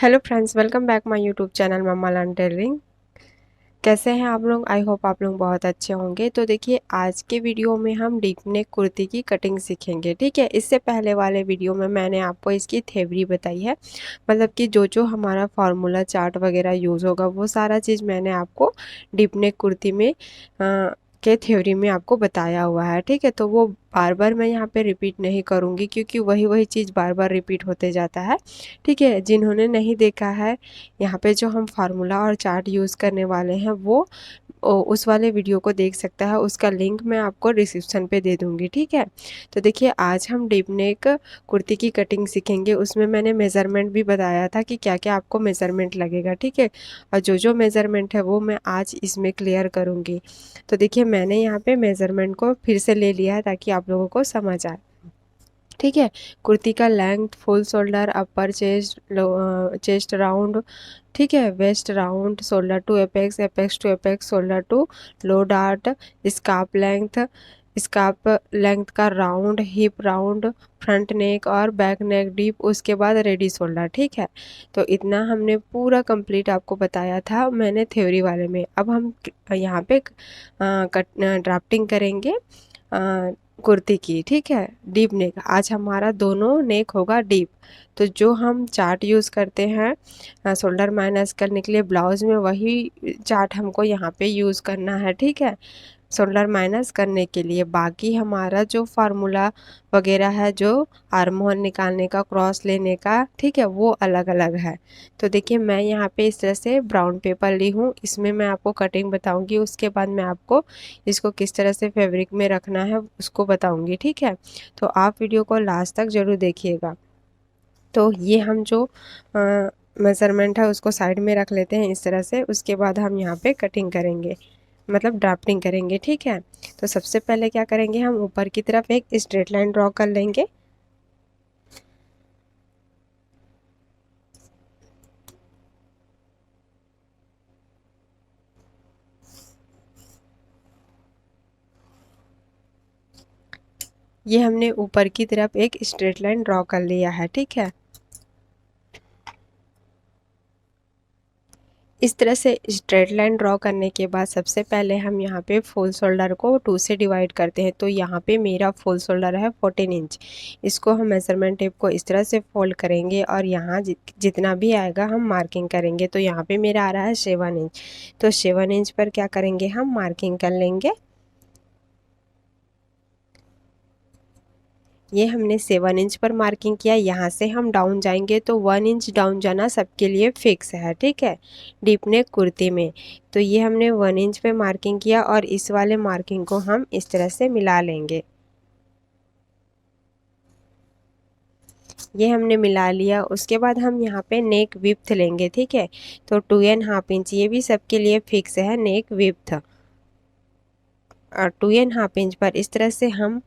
Hello friends, welcome back my YouTube channel mamma learn tailoring. कैसे हैं आप लोग? आई होप आप लोग बहुत अच्छे होंगे। तो देखिए, आज के वीडियो में हम डीप नेक कुर्ती की कटिंग सीखेंगे। ठीक है, इससे पहले वाले वीडियो में मैंने आपको इसकी थ्योरी बताई है, मतलब कि जो जो हमारा फार्मूला चार्ट वगैरह यूज़ होगा वो सारा चीज़ मैंने आपको डीप नेक कुर्ती में के थ्योरी में आपको बताया हुआ है। ठीक है, तो वो बार बार मैं यहाँ पे रिपीट नहीं करूँगी, क्योंकि वही वही चीज़ बार बार रिपीट होते जाता है। ठीक है, जिन्होंने नहीं देखा है, यहाँ पे जो हम फार्मूला और चार्ट यूज़ करने वाले हैं वो उस वाले वीडियो को देख सकता है। उसका लिंक मैं आपको डिस्क्रिप्शन पे दे दूँगी। ठीक है, तो देखिए, आज हम डीप नेक कुर्ती की कटिंग सीखेंगे। उसमें मैंने मेज़रमेंट भी बताया था कि क्या क्या आपको मेज़रमेंट लगेगा। ठीक है, और जो जो मेज़रमेंट है वो मैं आज इसमें क्लियर करूँगी। तो देखिए, मैंने यहाँ पे मेज़रमेंट को फिर से ले लिया है ताकि आप लोगों को समझ आए। ठीक है, कुर्ती का length, full shoulder, upper chest, chest round, ठीक है, waist round, shoulder to apex, apex to apex, shoulder to low dart, स्कार्प लेंथ का round, hip round, front neck और बैक नेक डीप, उसके बाद रेडी शोल्डर। ठीक है, तो इतना हमने पूरा कंप्लीट आपको बताया था मैंने थ्योरी वाले में। अब हम यहाँ पे ड्राफ्टिंग करेंगे कुर्ती की। ठीक है, डीप नेक, आज हमारा दोनों नेक होगा डीप। तो जो हम चार्ट यूज़ करते हैं शोल्डर माइनस करने के लिए ब्लाउज में, वही चार्ट हमको यहाँ पे यूज़ करना है। ठीक है, शोल्डर माइनस करने के लिए बाकी हमारा जो फार्मूला वगैरह है, जो आर्म होल निकालने का, क्रॉस लेने का, ठीक है, वो अलग अलग है। तो देखिए, मैं यहाँ पे इस तरह से ब्राउन पेपर ली हूँ, इसमें मैं आपको कटिंग बताऊंगी। उसके बाद मैं आपको इसको किस तरह से फैब्रिक में रखना है उसको बताऊंगी। ठीक है, तो आप वीडियो को लास्ट तक ज़रूर देखिएगा। तो ये हम जो मेज़रमेंट है उसको साइड में रख लेते हैं इस तरह से। उसके बाद हम यहाँ पे कटिंग करेंगे, मतलब ड्राफ्टिंग करेंगे। ठीक है, तो सबसे पहले क्या करेंगे, हम ऊपर की तरफ एक स्ट्रेट लाइन ड्रॉ कर लेंगे। ये हमने ऊपर की तरफ एक स्ट्रेट लाइन ड्रॉ कर लिया है। ठीक है, इस तरह से स्ट्रेट लाइन ड्रॉ करने के बाद सबसे पहले हम यहाँ पे फुल शोल्डर को 2 से डिवाइड करते हैं। तो यहाँ पे मेरा फुल शोल्डर है 14 इंच। इसको हम मेजरमेंट टेप को इस तरह से फोल्ड करेंगे और यहाँ जितना भी आएगा हम मार्किंग करेंगे। तो यहाँ पे मेरा आ रहा है 7 इंच। तो 7 इंच पर क्या करेंगे, हम मार्किंग कर लेंगे। ये हमने 7 इंच पर मार्किंग किया। यहाँ से हम डाउन जाएंगे तो 1 इंच डाउन जाना सबके लिए फिक्स है। ठीक है, डीप नेक कुर्ती में। तो ये हमने 1 इंच पे मार्किंग किया और इस वाले मार्किंग को हम इस तरह से मिला लेंगे। ये हमने मिला लिया। उसके बाद हम यहाँ पे नेक विड्थ लेंगे। ठीक है, तो 2.5 इंच, ये भी सबके लिए फिक्स है नेक विड्थ। और 2.5 इंच पर इस तरह से हम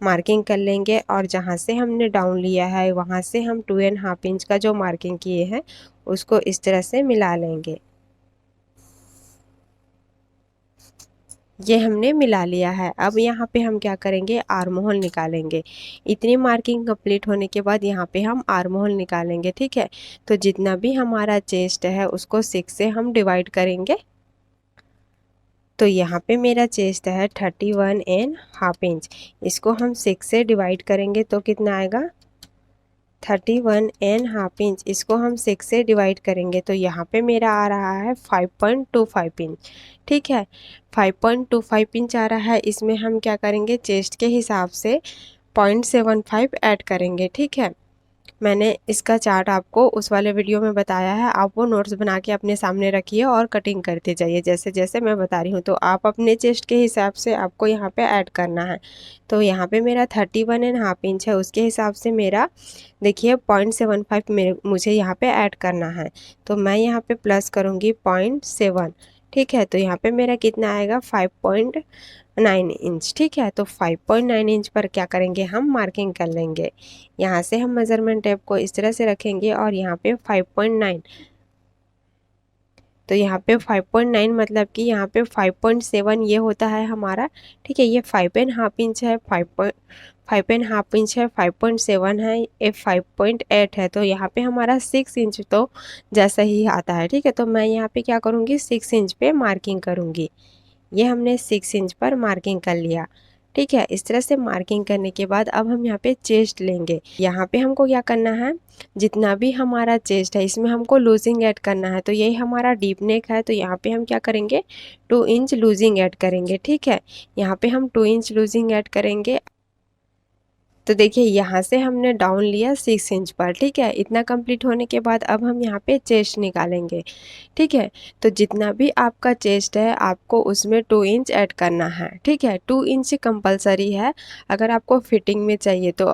मार्किंग कर लेंगे और जहाँ से हमने डाउन लिया है वहाँ से हम 2.5 इंच का जो मार्किंग किए हैं उसको इस तरह से मिला लेंगे। ये हमने मिला लिया है। अब यहाँ पे हम क्या करेंगे, आर्म होल निकालेंगे। इतनी मार्किंग कंप्लीट होने के बाद यहाँ पे हम आर्म होल निकालेंगे। ठीक है, तो जितना भी हमारा चेस्ट है उसको 6 से हम डिवाइड करेंगे। तो यहाँ पे मेरा चेस्ट है 31.5 इंच। इसको हम 6 से डिवाइड करेंगे तो कितना आएगा, 31.5 इंच। इसको हम 6 से डिवाइड करेंगे तो यहाँ पे मेरा आ रहा है 5.25 इंच। ठीक है, 5.25 इंच आ रहा है। इसमें हम क्या करेंगे, चेस्ट के हिसाब से 0.75 ऐड करेंगे। ठीक है, मैंने इसका चार्ट आपको उस वाले वीडियो में बताया है। आप वो नोट्स बना के अपने सामने रखिए और कटिंग करते जाइए जैसे जैसे मैं बता रही हूँ। तो आप अपने चेस्ट के हिसाब से आपको यहाँ पे ऐड करना है। तो यहाँ पे मेरा 31.5 इंच है, उसके हिसाब से मेरा देखिए 0.75 मुझे यहाँ पे ऐड करना है। तो मैं यहाँ पे प्लस करूँगी 0.7। ठीक है, तो यहाँ पे मेरा कितना आएगा, 5.9 इंच। ठीक है, तो 5.9 इंच पर क्या करेंगे, हम मार्किंग कर लेंगे। यहाँ से हम मेजरमेंट टेप को इस तरह से रखेंगे और यहाँ पे 5.9। तो यहाँ पे 5.9 मतलब कि यहाँ पे 5.7 ये होता है हमारा। ठीक है, ये 5.5 इंच है, 5.5 इंच है, 5.7 है, F 5.8 है। तो यहाँ पे हमारा 6 इंच तो जैसा ही आता है, ठीक है। तो मैं यहाँ पे क्या करूँगी, 6 इंच पे मार्किंग करूँगी। ये हमने 6 इंच पर मार्किंग कर लिया, ठीक है। इस तरह से मार्किंग करने के बाद अब हम यहाँ पे चेस्ट लेंगे। यहाँ पे हमको क्या करना है, जितना भी हमारा चेस्ट है इसमें हमको लूजिंग ऐड करना है। तो यही हमारा डीप नेक है, तो यहाँ पे हम क्या करेंगे, 2 इंच लूजिंग ऐड करेंगे, ठीक है। यहाँ पे हम 2 इंच लूजिंग ऐड करेंगे। तो देखिए यहाँ से हमने डाउन लिया 6 इंच पर, ठीक है। इतना कंप्लीट होने के बाद अब हम यहाँ पे चेस्ट निकालेंगे, ठीक है। तो जितना भी आपका चेस्ट है आपको उसमें 2 इंच ऐड करना है, ठीक है। 2 इंच कंपलसरी है अगर आपको फिटिंग में चाहिए तो,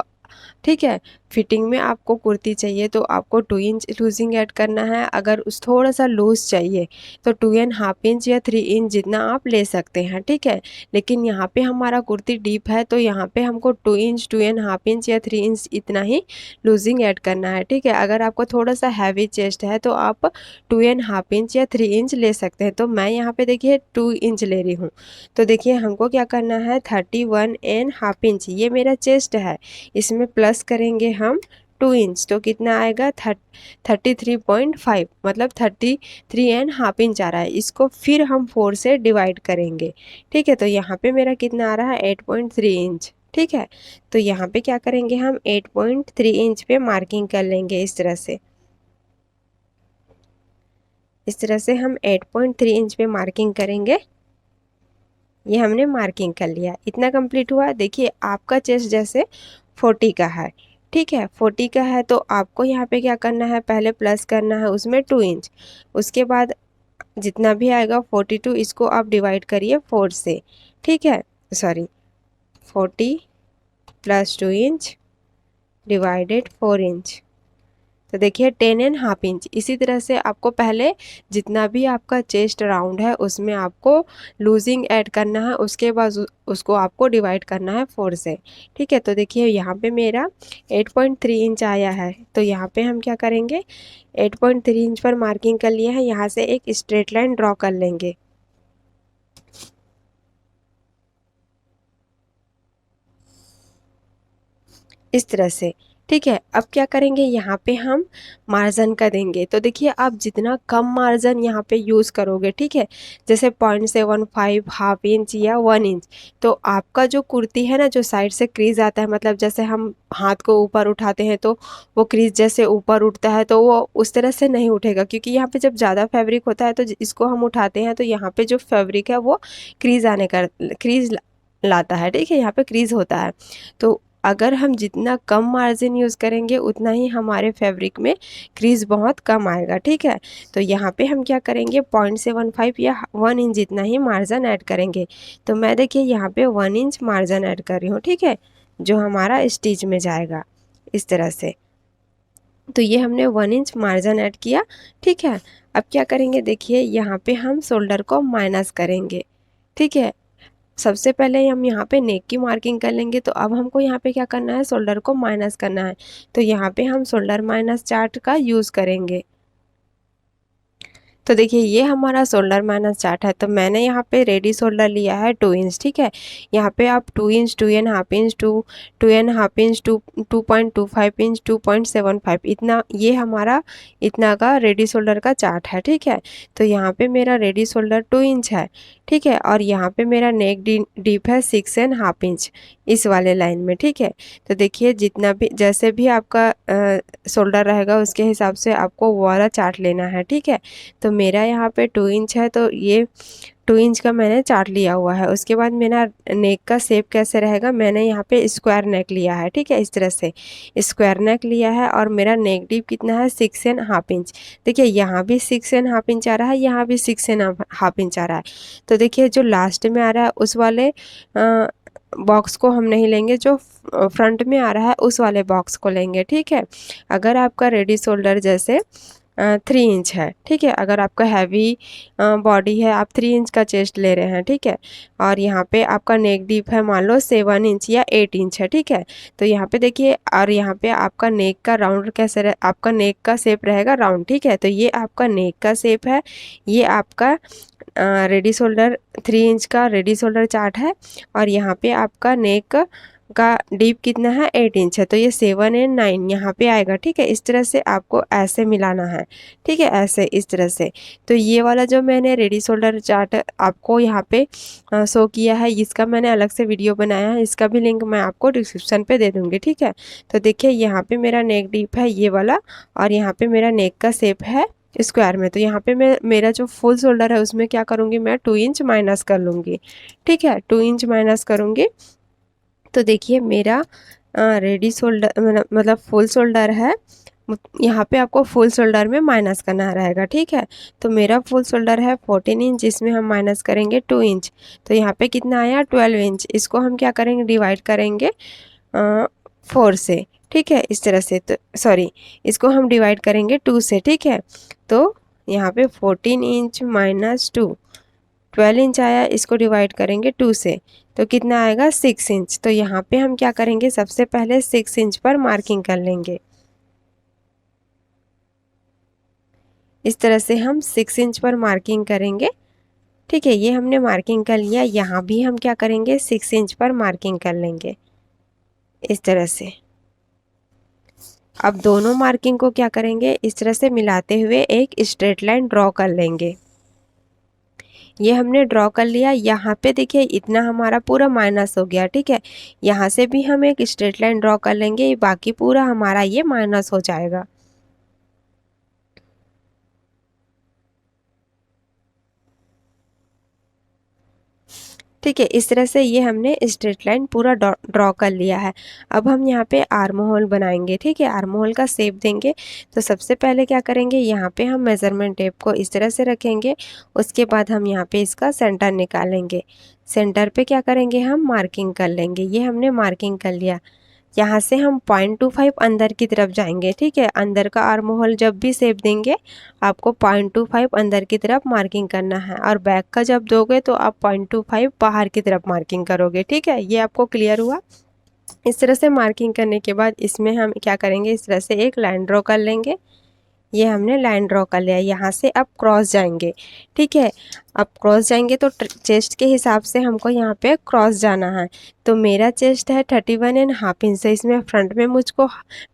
ठीक है। फिटिंग में आपको कुर्ती चाहिए तो आपको 2 इंच लूजिंग ऐड करना है। अगर उस थोड़ा सा लूज चाहिए तो 2.5 इंच या 3 इंच जितना आप ले सकते हैं, ठीक है। लेकिन यहाँ पे हमारा कुर्ती डीप है तो यहाँ पे हमको 2 इंच, 2.5 इंच या 3 इंच इतना ही लूजिंग ऐड करना है, ठीक है। अगर आपको थोड़ा सा हैवी चेस्ट है तो आप 2.5 इंच या 3 इंच ले सकते हैं। तो मैं यहाँ पे देखिए 2 इंच ले रही हूँ। तो देखिए हमको क्या करना है, 31.5 इंच ये मेरा चेस्ट है, इसमें प्लस करेंगे हम 2 इंच तो कितना आएगा, 33.5, मतलब 33.5 इंच आ रहा है। इसको फिर हम 4 से डिवाइड करेंगे, ठीक है। तो यहाँ पे मेरा कितना आ रहा है, 8.3 इंच, ठीक है। तो यहाँ पे क्या करेंगे, हम 8.3 इंच पे मार्किंग कर लेंगे। इस तरह से हम 8.3 इंच पे मार्किंग करेंगे। ये हमने मार्किंग कर लिया, इतना कंप्लीट हुआ। देखिए आपका चेस्ट जैसे 40 का है, ठीक है। 40 का है तो आपको यहाँ पे क्या करना है, पहले प्लस करना है उसमें 2 इंच, उसके बाद जितना भी आएगा 42 इसको आप डिवाइड करिए 4 से, ठीक है। Sorry 40 plus 2 inch divided 4 inch, तो देखिए 10.5 इंच। इसी तरह से आपको पहले जितना भी आपका चेस्ट राउंड है उसमें आपको लूजिंग ऐड करना है, उसके बाद उसको आपको डिवाइड करना है 4 से, ठीक है। तो देखिए यहाँ पे मेरा 8.3 इंच आया है। तो यहाँ पे हम क्या करेंगे, 8.3 इंच पर मार्किंग कर लिया है, यहाँ से एक स्ट्रेट लाइन ड्रॉ कर लेंगे। इस तरह से, ठीक है। अब क्या करेंगे, यहाँ पे हम मार्जिन का देंगे। तो देखिए आप जितना कम मार्जिन यहाँ पे यूज़ करोगे, ठीक है, जैसे 0.75, हाफ इंच या 1 इंच, तो आपका जो कुर्ती है ना, जो साइड से क्रीज आता है, मतलब जैसे हम हाथ को ऊपर उठाते हैं तो वो क्रीज जैसे ऊपर उठता है, तो वो उस तरह से नहीं उठेगा, क्योंकि यहाँ पे जब ज़्यादा फैब्रिक होता है तो इसको हम उठाते हैं तो यहाँ पे जो फैब्रिक है वो क्रीज आने का क्रीज लाता है, ठीक है। यहाँ पे क्रीज होता है। तो अगर हम जितना कम मार्जिन यूज़ करेंगे उतना ही हमारे फैब्रिक में क्रीज बहुत कम आएगा, ठीक है। तो यहाँ पे हम क्या करेंगे, 0.75 या 1 इंच जितना ही मार्जिन ऐड करेंगे। तो मैं देखिए यहाँ पे 1 इंच मार्जिन ऐड कर रही हूँ, ठीक है, जो हमारा स्टिच में जाएगा इस तरह से। तो ये हमने 1 इंच मार्जिन ऐड किया, ठीक है। अब क्या करेंगे, देखिए यहाँ पे हम शोल्डर को माइनस करेंगे, ठीक है। सबसे पहले हम यहाँ पे नेक की मार्किंग कर लेंगे। तो अब हमको यहाँ पे क्या करना है, शोल्डर को माइनस करना है। तो यहाँ पे हम शोल्डर माइनस चार्ट का यूज़ करेंगे। तो देखिए ये हमारा शोल्डर माइनस चार्ट है। तो मैंने यहाँ पे रेडी शोल्डर लिया है 2 इंच, ठीक है। यहाँ पे आप 2 इंच, 2.5 इंच, 2.5 इंच, 2.25 इंच, 2.75 इतना, ये हमारा इतना का रेडी शोल्डर का चार्ट है, ठीक है। तो यहाँ पे मेरा रेडी शोल्डर 2 इंच है, ठीक है। और यहाँ पे मेरा नेक डीप है 6.5 इंच इस वाले लाइन में, ठीक है। तो देखिए जितना भी जैसे भी आपका शोल्डर रहेगा उसके हिसाब से आपको वो वाला चार्ट लेना है, ठीक है। तो मेरा यहाँ पे 2 इंच है तो ये 2 इंच का मैंने चार्ट लिया हुआ है। उसके बाद मेरा नेक का शेप कैसे रहेगा, मैंने यहाँ पे स्क्वायर नेक लिया है, ठीक है। इस तरह से स्क्वायर नेक लिया है और मेरा नेक डीप कितना है, 6.5 इंच। देखिए यहाँ भी 6.5 इंच आ रहा है, यहाँ भी 6.5 इंच आ रहा है। तो देखिए जो लास्ट में आ रहा है उस वाले बॉक्स को हम नहीं लेंगे, जो फ्रंट में आ रहा है उस वाले बॉक्स को लेंगे, ठीक है। अगर आपका रेडी शोल्डर जैसे 3 इंच है, ठीक है, अगर आपका हैवी बॉडी है, आप 3 इंच का चेस्ट ले रहे हैं, ठीक है। और यहाँ पे आपका नेक डीप है मान लो 7 इंच या 8 इंच है, ठीक है। तो यहाँ पे देखिए, और यहाँ पे आपका नेक का राउंड कैसे आपका नेक का शेप रहेगा राउंड, ठीक है। तो ये आपका नेक का शेप है, ये आपका रेडी शोल्डर 3 इंच का रेडी शोल्डर चार्ट है। और यहाँ पे आपका नेक का डीप कितना है 8 इंच है, तो ये 7 एंड 9 यहाँ पे आएगा। ठीक है, इस तरह से आपको ऐसे मिलाना है। ठीक है, ऐसे इस तरह से। तो ये वाला जो मैंने रेडी शोल्डर चार्ट आपको यहाँ पे शो किया है, इसका मैंने अलग से वीडियो बनाया है, इसका भी लिंक मैं आपको डिस्क्रिप्शन पे दे दूँगी। ठीक है, तो देखिए यहाँ पे मेरा नेक डीप है ये वाला, और यहाँ पे मेरा नेक का शेप है स्क्वायर में। तो यहाँ पे मैं मेरा जो फुल शोल्डर है उसमें क्या करूँगी, मैं 2 इंच माइनस कर लूँगी। ठीक है, 2 इंच माइनस करूँगी। तो देखिए मेरा रेडी शोल्डर मतलब फुल शोल्डर है, यहाँ पे आपको फुल शोल्डर में माइनस करना रहेगा। ठीक है, तो मेरा फुल शोल्डर है 14 इंच, जिसमें हम माइनस करेंगे 2 इंच। तो यहाँ पे कितना आया 12 इंच। इसको हम क्या करेंगे, डिवाइड करेंगे 4 से। ठीक है, इस तरह से। तो सॉरी, इसको हम डिवाइड करेंगे 2 से। ठीक है, तो यहाँ पे 14 इंच माइनस 2 12 इंच आया, इसको डिवाइड करेंगे 2 से, तो कितना आएगा 6 इंच। तो यहाँ पे हम क्या करेंगे, सबसे पहले 6 इंच पर मार्किंग कर लेंगे। इस तरह से हम 6 इंच पर मार्किंग करेंगे। ठीक है, ये हमने मार्किंग कर लिया। यहाँ भी हम क्या करेंगे, 6 इंच पर मार्किंग कर लेंगे इस तरह से। अब दोनों मार्किंग को क्या करेंगे, इस तरह से मिलाते हुए एक स्ट्रेट लाइन ड्रॉ कर लेंगे। ये हमने ड्रॉ कर लिया। यहाँ पे देखिए इतना हमारा पूरा माइनस हो गया। ठीक है, यहाँ से भी हम एक स्ट्रेट लाइन ड्रॉ कर लेंगे, बाकी पूरा हमारा ये माइनस हो जाएगा। ठीक है, इस तरह से ये हमने स्ट्रेट लाइन पूरा ड्रॉ कर लिया है। अब हम यहाँ पे आर्म होल बनाएंगे। ठीक है, आर्म होल का शेप देंगे। तो सबसे पहले क्या करेंगे, यहाँ पे हम मेज़रमेंट टेप को इस तरह से रखेंगे। उसके बाद हम यहाँ पे इसका सेंटर निकालेंगे। सेंटर पे क्या करेंगे, हम मार्किंग कर लेंगे। ये हमने मार्किंग कर लिया। यहाँ से हम 0.25 अंदर की तरफ जाएंगे। ठीक है, अंदर का आर्म होल जब भी शेप देंगे आपको 0.25 अंदर की तरफ मार्किंग करना है, और बैक का जब दोगे तो आप 0.25 बाहर की तरफ मार्किंग करोगे। ठीक है, ये आपको क्लियर हुआ। इस तरह से मार्किंग करने के बाद इसमें हम क्या करेंगे, इस तरह से एक लाइन ड्रॉ कर लेंगे। ये हमने लाइन ड्रॉ कर लिया। यहाँ से अब क्रॉस जाएंगे। ठीक है, अब क्रॉस जाएंगे तो चेस्ट के हिसाब से हमको यहाँ पे क्रॉस जाना है। तो मेरा चेस्ट है 31.5 इंच, से इसमें फ्रंट में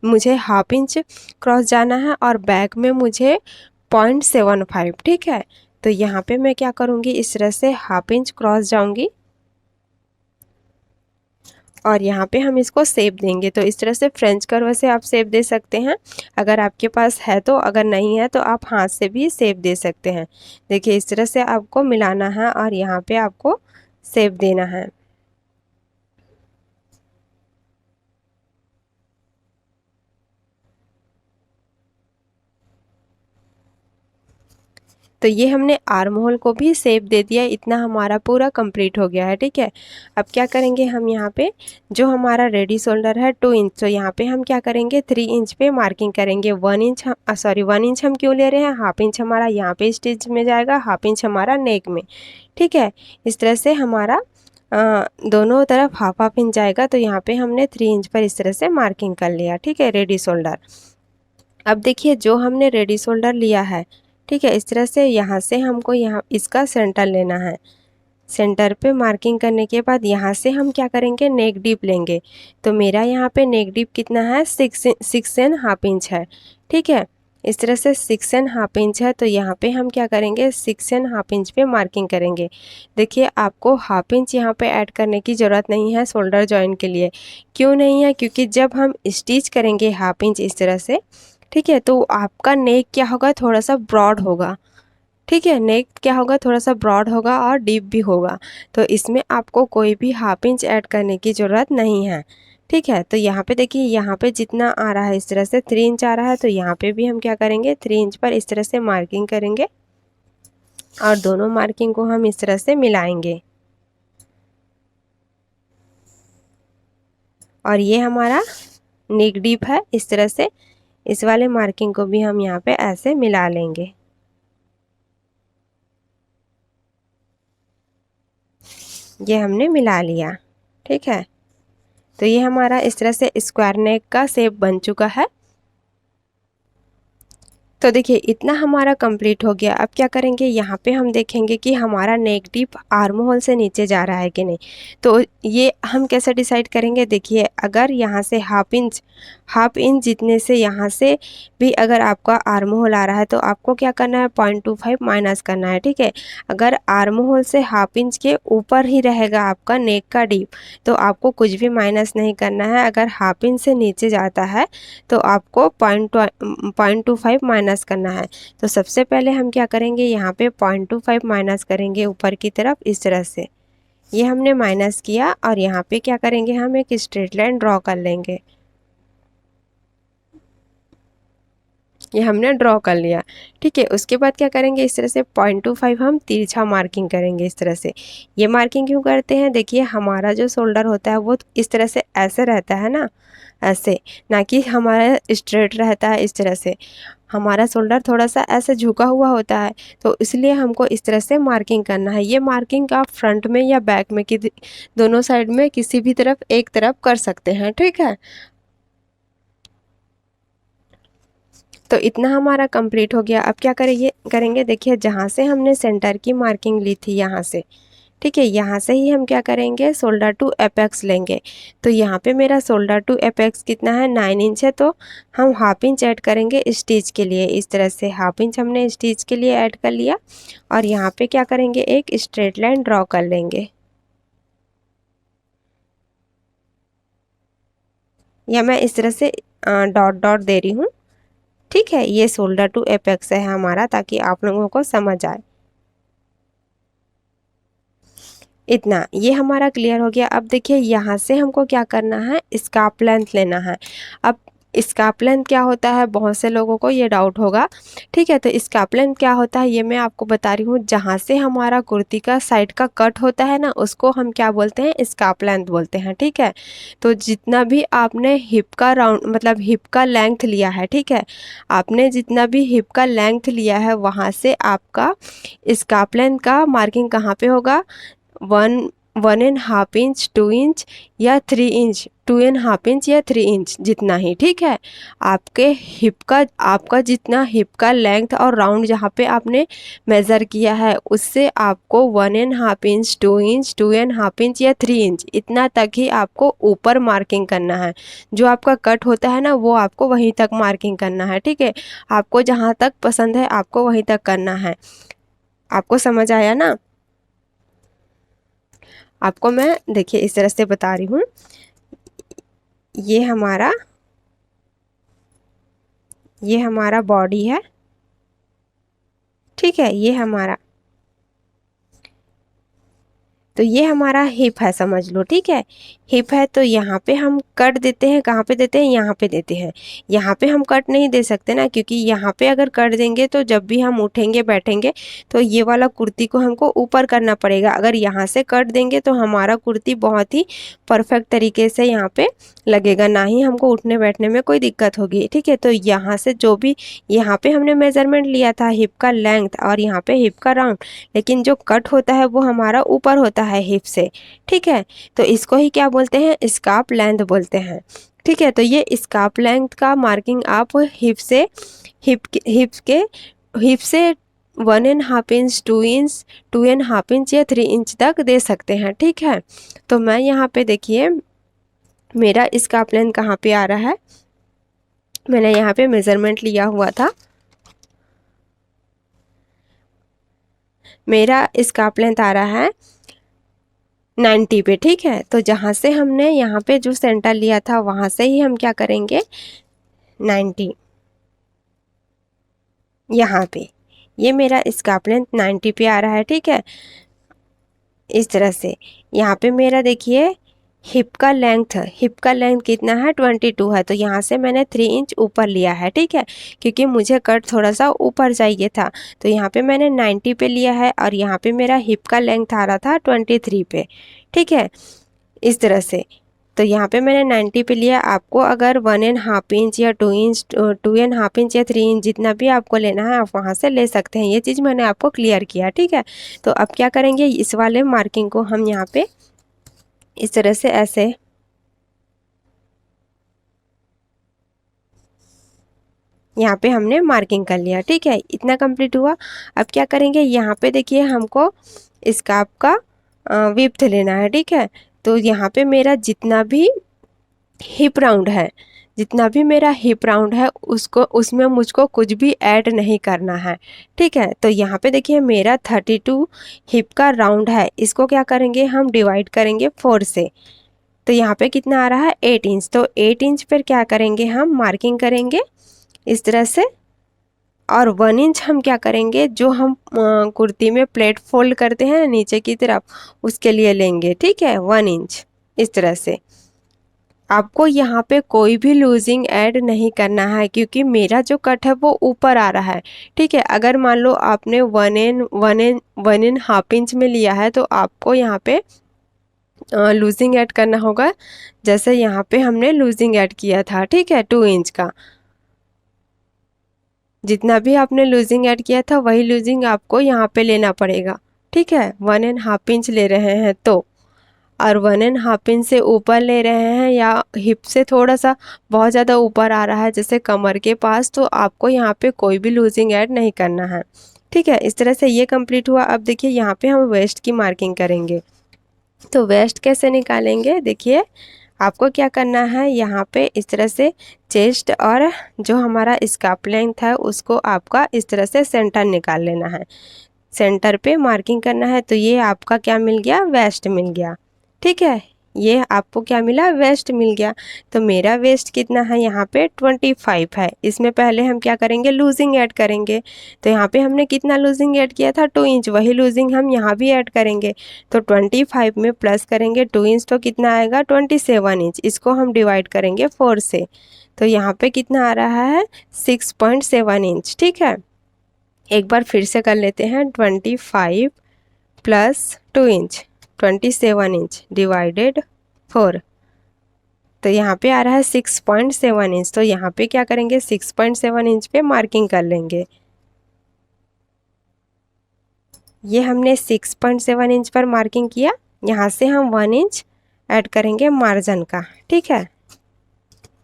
मुझे हाफ इंच क्रॉस जाना है, और बैक में मुझे 0.75। ठीक है, तो यहाँ पे मैं क्या करूँगी, इस तरह से हाफ इंच क्रॉस जाऊँगी, और यहाँ पे हम इसको शेप देंगे। तो इस तरह से फ्रेंच कर्व से आप शेप दे सकते हैं अगर आपके पास है तो, अगर नहीं है तो आप हाथ से भी शेप दे सकते हैं। देखिए इस तरह से आपको मिलाना है और यहाँ पे आपको शेप देना है। तो ये हमने आर्म होल को भी शेप दे दिया। इतना हमारा पूरा कंप्लीट हो गया है। ठीक है, अब क्या करेंगे, हम यहाँ पे जो हमारा रेडी शोल्डर है 2 इंच, तो यहाँ पे हम क्या करेंगे 3 इंच पे मार्किंग करेंगे। 1 इंच 1 इंच हम क्यों ले रहे हैं, हाफ इंच हमारा यहाँ पे स्टिच में जाएगा, हाफ इंच हमारा नेक में। ठीक है, इस तरह से हमारा दोनों तरफ हाफ हाफ इंच जाएगा। तो यहाँ पे हमने 3 इंच पर इस तरह से मार्किंग कर लिया। ठीक है, रेडी शोल्डर। अब देखिए जो हमने रेडी शोल्डर लिया है, ठीक है, इस तरह से यहाँ से हमको यहाँ इसका सेंटर लेना है। सेंटर पे मार्किंग करने के बाद यहाँ से हम क्या करेंगे, नेक डीप लेंगे। तो मेरा यहाँ पे नेक डीप कितना है, 6.5 इंच है। ठीक है, इस तरह से 6.5 इंच है। तो यहाँ पे हम क्या करेंगे, 6.5 इंच पे मार्किंग करेंगे। देखिए आपको हाफ इंच यहाँ पे ऐड करने की ज़रूरत नहीं है शोल्डर जॉइंट के लिए। क्यों नहीं है, क्योंकि जब हम स्टिच करेंगे हाफ इंच इस तरह से, ठीक है, तो आपका नेक क्या होगा, थोड़ा सा ब्रॉड होगा। ठीक है, नेक क्या होगा, थोड़ा सा ब्रॉड होगा और डीप भी होगा। तो इसमें आपको कोई भी हाफ इंच ऐड करने की ज़रूरत नहीं है। ठीक है, तो यहाँ पे देखिए, यहाँ पे जितना आ रहा है इस तरह से 3 इंच आ रहा है, तो यहाँ पे भी हम क्या करेंगे 3 इंच पर इस तरह से मार्किंग करेंगे, और दोनों मार्किंग को हम इस तरह से मिलाएंगे। और ये हमारा नेक डीप है। इस तरह से इस वाले मार्किंग को भी हम यहाँ पे ऐसे मिला लेंगे। ये हमने मिला लिया। ठीक है, तो ये हमारा इस तरह से स्क्वायर नेक का शेप बन चुका है। तो देखिए इतना हमारा कंप्लीट हो गया। अब क्या करेंगे, यहाँ पे हम देखेंगे कि हमारा नेक डीप आर्म होल से नीचे जा रहा है कि नहीं। तो ये हम कैसे डिसाइड करेंगे, देखिए अगर यहाँ से हाफ इंच जितने से यहाँ से भी अगर आपका आर्म होल आ रहा है तो आपको क्या करना है, 0.25 माइनस करना है, ठीक है। अगर आर्म होल से हाफ इंच के ऊपर ही रहेगा आपका नेक का डीप तो आपको कुछ भी माइनस नहीं करना है। अगर हाफ इंच से नीचे जाता है तो आपको 0.25 माइनस करना है। तो सबसे पहले हम क्या करेंगे, यहाँ पे 0.25 माइनस करेंगे ऊपर की तरफ इस तरह से। ये हमने माइनस किया और यहाँ पे क्या करेंगे, हम एक स्ट्रेट लाइन ड्रॉ कर लेंगे। ये हमने ड्रॉ कर लिया, ठीक है। उसके बाद क्या करेंगे, इस तरह से 0.25 हम तिरछा मार्किंग करेंगे इस तरह से। ये मार्किंग क्यों करते हैं, देखिए हमारा जो शोल्डर होता है वो इस तरह से ऐसे रहता है ना, ऐसे, ना कि हमारा स्ट्रेट रहता है इस तरह से। हमारा शोल्डर थोड़ा सा ऐसे झुका हुआ होता है, तो इसलिए हमको इस तरह से मार्किंग करना है। ये मार्किंग आप फ्रंट में या बैक में कि दोनों साइड में किसी भी तरफ एक तरफ कर सकते हैं, ठीक है। तो इतना हमारा कंप्लीट हो गया। अब क्या करेंगे, देखिए जहाँ से हमने सेंटर की मार्किंग ली थी यहाँ से, ठीक है, यहाँ से ही हम क्या करेंगे, शोल्डर टू एपेक्स लेंगे। तो यहाँ पे मेरा शोल्डर टू एपेक्स कितना है, 9 इंच है। तो हम हाफ इंच ऐड करेंगे स्टिच के लिए, इस तरह से हाफ इंच हमने स्टिच के लिए ऐड कर लिया। और यहाँ पे क्या करेंगे, एक स्ट्रेट लाइन ड्रॉ कर लेंगे, या मैं इस तरह से डॉट डॉट दे रही हूँ, ठीक है। ये शोल्डर टू एपेक्स है हमारा, ताकि आप लोगों को समझ आए। इतना ये हमारा क्लियर हो गया। अब देखिए यहाँ से हमको क्या करना है, स्कार्फ लेंथ लेना है। अब स्कार्फ लेंथ क्या होता है, बहुत से लोगों को ये डाउट होगा, ठीक है। तो स्कार्फ लेंथ क्या होता है ये मैं आपको बता रही हूँ। जहाँ से हमारा कुर्ती का साइड का कट होता है ना, उसको हम क्या बोलते हैं, स्कार्फ लेंथ बोलते हैं, ठीक है। तो जितना भी आपने हिप का राउंड मतलब हिप का लेंथ लिया है, ठीक है, आपने जितना भी हिप का लेंथ लिया है वहाँ से आपका स्कार्फ लेंथ का मार्किंग कहाँ पे होगा, 1.5 इंच, 2 इंच या 3 इंच, 2.5 इंच या 3 इंच, जितना ही, ठीक है। आपके हिप का आपका जितना हिप का लेंथ और राउंड जहाँ पे आपने मेज़र किया है उससे आपको 1.5 इंच, 2 इंच, 2.5 इंच या 3 इंच इतना तक ही आपको ऊपर मार्किंग करना है। जो आपका कट होता है ना वो आपको वहीं तक मार्किंग करना है, ठीक है। आपको जहाँ तक पसंद है आपको वहीं तक करना है। आपको समझ आया ना। आपको मैं देखिए इस तरह से बता रही हूँ, ये हमारा बॉडी है, ठीक है। तो ये हमारा हिप है, समझ लो, ठीक है। हिप है तो यहाँ पे हम कट देते हैं, कहाँ पे देते हैं, यहाँ पे देते हैं। यहाँ पे हम कट नहीं दे सकते ना, क्योंकि यहाँ पे अगर कट देंगे तो जब भी हम उठेंगे बैठेंगे तो ये वाला कुर्ती को हमको ऊपर करना पड़ेगा। अगर यहाँ से कट देंगे तो हमारा कुर्ती बहुत ही परफेक्ट तरीके से यहाँ पे लगेगा, ना ही हमको उठने बैठने में कोई दिक्कत होगी, ठीक है। तो यहाँ से जो भी यहाँ पे हमने मेजरमेंट लिया था हिप का लेंथ और यहाँ पे हिप का राउंड, लेकिन जो कट होता है वो हमारा ऊपर होता है हिप से, ठीक है। तो इसको ही क्या बोलते हैं, स्कार्फ लेंथ बोलते हैं, ठीक है। तो ये स्कार्फ लेंथ का मार्किंग आप हिप से 1.5 इंच, 2 इंच, 2.5 इंच या 3 इंच तक दे सकते हैं, ठीक है। तो मैं यहाँ पे देखिए मेरा स्कार्फ लेंथ कहाँ पे आ रहा है, मैंने यहाँ पे मेजरमेंट लिया हुआ था। मेरा स्कार्फ लेंथ आ रहा है 90 पे, ठीक है। तो जहाँ से हमने यहाँ पे जो सेंटर लिया था वहाँ से ही हम क्या करेंगे, 90, यहाँ पे ये मेरा स्कार्फ लेंथ 90 पे आ रहा है, ठीक है। इस तरह से यहाँ पे मेरा देखिए हिप का लेंथ कितना है, 22 है। तो यहाँ से मैंने 3 इंच ऊपर लिया है, ठीक है, क्योंकि मुझे कट थोड़ा सा ऊपर चाहिए था। तो यहाँ पे मैंने 90 पे लिया है और यहाँ पे मेरा हिप का लेंथ आ रहा था 23 पे, ठीक है, इस तरह से। तो यहाँ पे मैंने 90 पे लिया। आपको अगर 1.5 इंच या 2 इंच, 2.5 इंच या 3 इंच जितना भी आपको लेना है आप वहाँ से ले सकते हैं। ये चीज़ मैंने आपको क्लियर किया, ठीक है। तो अब क्या करेंगे, इस वाले मार्किंग को हम यहाँ पे इस तरह से यहाँ पे हमने मार्किंग कर लिया। ठीक है, इतना कंप्लीट हुआ। अब क्या करेंगे, यहाँ पे देखिए हमको स्कार्फ का विड्थ लेना है। ठीक है, तो यहाँ पे मेरा जितना भी हिप राउंड है, जितना भी मेरा हिप राउंड है उसको, उसमें मुझको कुछ भी ऐड नहीं करना है। ठीक है, तो यहाँ पे देखिए मेरा 32 हिप का राउंड है, इसको क्या करेंगे हम डिवाइड करेंगे 4 से। तो यहाँ पे कितना आ रहा है 8 इंच। तो 8 इंच पर क्या करेंगे हम मार्किंग करेंगे इस तरह से। और 1 इंच हम क्या करेंगे, जो हम कुर्ती में प्लेट फोल्ड करते हैं नीचे की तरफ, उसके लिए लेंगे। ठीक है, 1 इंच इस तरह से। आपको यहाँ पे कोई भी लूजिंग ऐड नहीं करना है, क्योंकि मेरा जो कट है वो ऊपर आ रहा है। ठीक है, अगर मान लो आपने 1.5 इंच में लिया है, तो आपको यहाँ पे लूजिंग ऐड करना होगा, जैसे यहाँ पे हमने लूजिंग ऐड किया था। ठीक है, 2 इंच का जितना भी आपने लूजिंग ऐड किया था वही लूजिंग आपको यहाँ पे लेना पड़ेगा। ठीक है, 1.5 इंच ले रहे हैं तो, और 1.5 इंच से ऊपर ले रहे हैं या हिप से थोड़ा सा बहुत ज़्यादा ऊपर आ रहा है जैसे कमर के पास, तो आपको यहाँ पे कोई भी लूजिंग ऐड नहीं करना है। ठीक है, इस तरह से ये कंप्लीट हुआ। अब देखिए यहाँ पे हम वेस्ट की मार्किंग करेंगे। तो वेस्ट कैसे निकालेंगे, देखिए आपको क्या करना है, यहाँ पे इस तरह से चेस्ट और जो हमारा स्कार्फ लेंथ है उसको आपका इस तरह से सेंटर निकाल लेना है। सेंटर पे मार्किंग करना है। तो ये आपका क्या मिल गया, वेस्ट मिल गया। ठीक है, ये आपको क्या मिला, वेस्ट मिल गया। तो मेरा वेस्ट कितना है, यहाँ पे 25 है। इसमें पहले हम क्या करेंगे, लूजिंग ऐड करेंगे। तो यहाँ पे हमने कितना लूजिंग ऐड किया था, 2 इंच, वही लूजिंग हम यहाँ भी ऐड करेंगे। तो 25 में प्लस करेंगे 2 इंच, तो कितना आएगा 27 इंच। इसको हम डिवाइड करेंगे 4 से। तो यहाँ पे कितना आ रहा है 6.7 इंच। ठीक है, एक बार फिर से कर लेते हैं, 25 प्लस 2 इंच 27 इंच डिवाइडेड 4। तो यहाँ पे आ रहा है 6.7 इंच। तो यहाँ पे क्या करेंगे, 6.7 इंच पे मार्किंग कर लेंगे। ये हमने 6.7 इंच पर मार्किंग किया। यहाँ से हम 1 इंच ऐड करेंगे मार्जिन का। ठीक है,